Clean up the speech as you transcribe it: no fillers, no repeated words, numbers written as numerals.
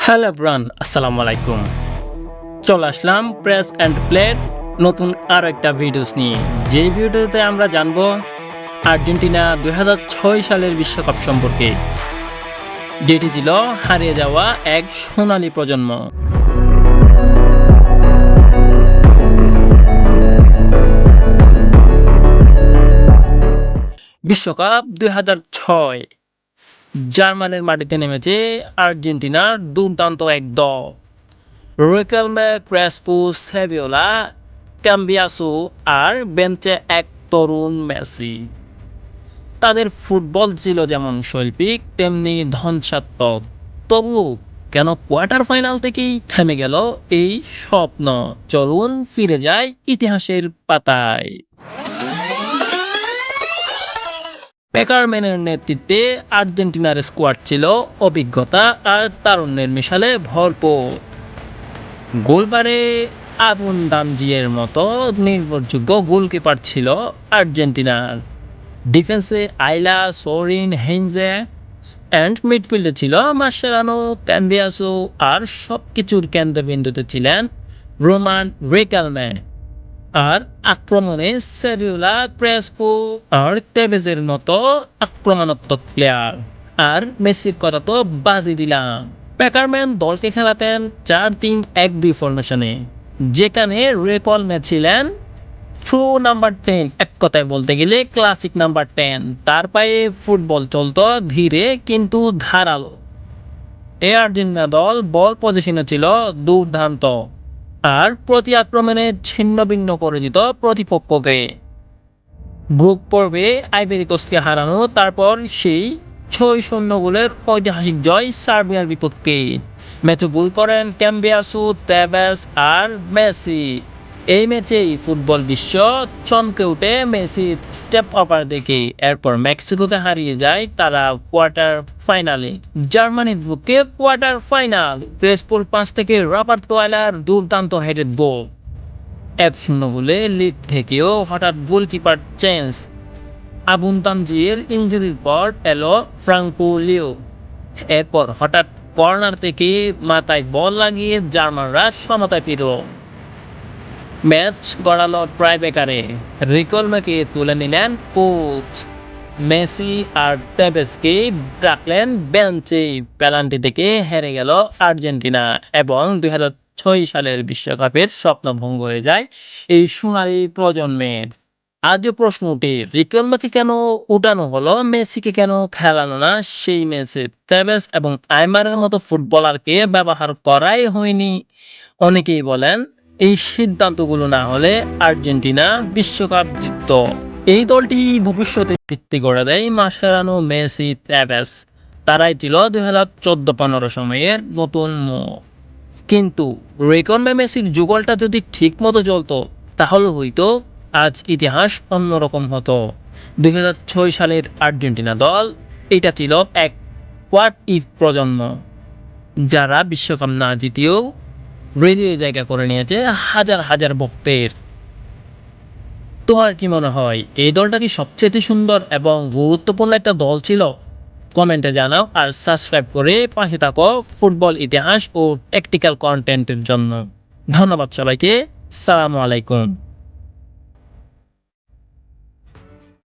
Hello everyone, আসসালামু আলাইকুম। চলে আসলাম প্রেস অ্যান্ড প্লের নতুন আরও একটা ভিডিওস নিয়ে। যে ভিডিওতে আমরা জানবো আর্জেন্টিনা 2006 সালের বিশ্বকাপ সম্পর্কে, যেটি ছিল হারিয়ে যাওয়া এক সোনালী প্রজন্ম। বিশ্বকাপ 2006 জার্মানির মাটিতে নেমেছে আর্জেন্টিনার দুর্দান্ত এক দল। রিকেলমে, ক্রেসপো, সেভিওলা, ক্যাম্বিয়াসো আর বেঞ্চে এক তরুণ মেসি। তাদের ফুটবল ছিল যেমন শৈল্পিক তেমনি ধ্বংসাত্মক। তবু কেন কোয়ার্টার ফাইনাল থেকেই থেমে গেল এই স্বপ্ন? চলুন ফিরে যায় ইতিহাসের পাতায়। পেকারম্যানের নেতৃত্বে আর্জেন্টিনার স্কোয়াড ছিল অভিজ্ঞতা আর তারুণ্যের মিশালে ভরপুর। গোলবারে আবুন দামজিয়ের মতো নির্ভরযোগ্য গোলকিপার ছিল আর্জেন্টিনার। ডিফেন্সে আইলা, সোরিন, হেইনজে অ্যান্ড মিডফিল্ডে ছিল মাসচেরানো, ক্যাম্বিয়াসো আর সবকিছুর কেন্দ্রবিন্দুতে ছিলেন রোমান রিকেলমে। আর আক্রমণে সেভিওলা, ক্রেসপো আর তেভেজের মতো আক্রমণাত্মক প্লেয়ার। আর মেসির কথা তো বাদই দিলাম। পেকারম্যান দলকে খেলাতেন 4-3-1-2 ফরমেশনে, যেখানে রিকেলমে ছিলেন ট্রু নাম্বার 10, এক কথায় বলতে গেলে ক্লাসিক নাম্বার 10। তার পায়ে ফুটবল চলত ধীরে কিন্তু ধারালো। এই আর্জেন্টিনা দল বল পজিশনে ছিল দুর্দান্ত আর প্রতি আক্রমণে ছিন্ন ভিন্ন করে দিত প্রতিপক্ষকে। গ্রুপ পর্বে আইভরি কোস্টকে হারানো, তারপর সেই 6-0 গোলের ঐতিহাসিক জয় সার্বিয়ার বিপক্ষে। ম্যাচে গোল করেন ক্যাম্বিয়াসো, তেভেজ আর মেসি। এই ম্যাচেই ফুটবল বিশ্ব চমকে উঠে মেসির স্টেপ ওভার দেখে। এরপর মেক্সিকোকে হারিয়ে যায় তারা কোয়ার্টার ফাইনালে। জার্মানির বিপক্ষে কোয়ার্টার ফাইনাল, ক্রেসপোর পাস থেকে রবার্ট ওয়েলার দুর্দান্ত হেডেড গোল। 1-0 গোলে লিড থেকেও হঠাৎ গোলকিপার চেঞ্জ। আবুন তানজির ইনজুরির পর এলো ফ্রাঙ্কো লিও। এরপর হঠাৎ কর্নার থেকে মাথায় বল লাগিয়ে জার্মানরা সমতায় ফিরল। ম্যাচ গড়ালো প্রায় বেকারে। রিকেলমেকে তুলে নিলেন কোচ। মেসি আর টেভেজকে রাখলেন বেঞ্চে। পেনাল্টি থেকে হেরে গেল আর্জেন্টিনা এবং 2006 সালের বিশ্বকাপের স্বপ্নভঙ্গ হয়ে যায় এই সোনালী প্রজন্মের। আজও প্রশ্ন ওঠে, রিকেলমেকে কেন উঠানো হলো, মেসিকে কেন খেলানো না? সেই ম্যাচে টেভেজ এবং আইমারের মতো ফুটবলারকে ব্যবহার করাই হয়নি। অনেকেই বলেন এই সিদ্ধান্তগুলো না হলে আর্জেন্টিনা বিশ্বকাপ জিতত। এই দলটি ভবিষ্যতে ভিত্তি করে দেয় মাসচেরানো, মেসি, তেভেজ। তারাই ছিল 2014-15 সময়ের নতুন মুখ। কিন্তু রিকেলমে, মেসির যুগলটা যদি ঠিক মতো চলতো তাহলে হয়তো আজ ইতিহাস অন্যরকম হতো। 2006 সালের আর্জেন্টিনা দল, এটা ছিল এক হোয়াট ইফ প্রজন্ম, যারা বিশ্বকাপ না জিতেও হৃদয়ে জায়গা করে নিয়েছে হাজার হাজার ভক্তের। তোমার কি মনে হয় এই দলটা কি সবচেয়ে সুন্দর এবং গুরুত্বপূর্ণ একটা দল ছিল? কমেন্টে জানাও আর সাবস্ক্রাইব করে পাশে থাকো ফুটবল ইতিহাস ও টেকনিক্যাল কন্টেন্টের জন্য। ধন্যবাদ সবাইকে। সালামু আলাইকুম।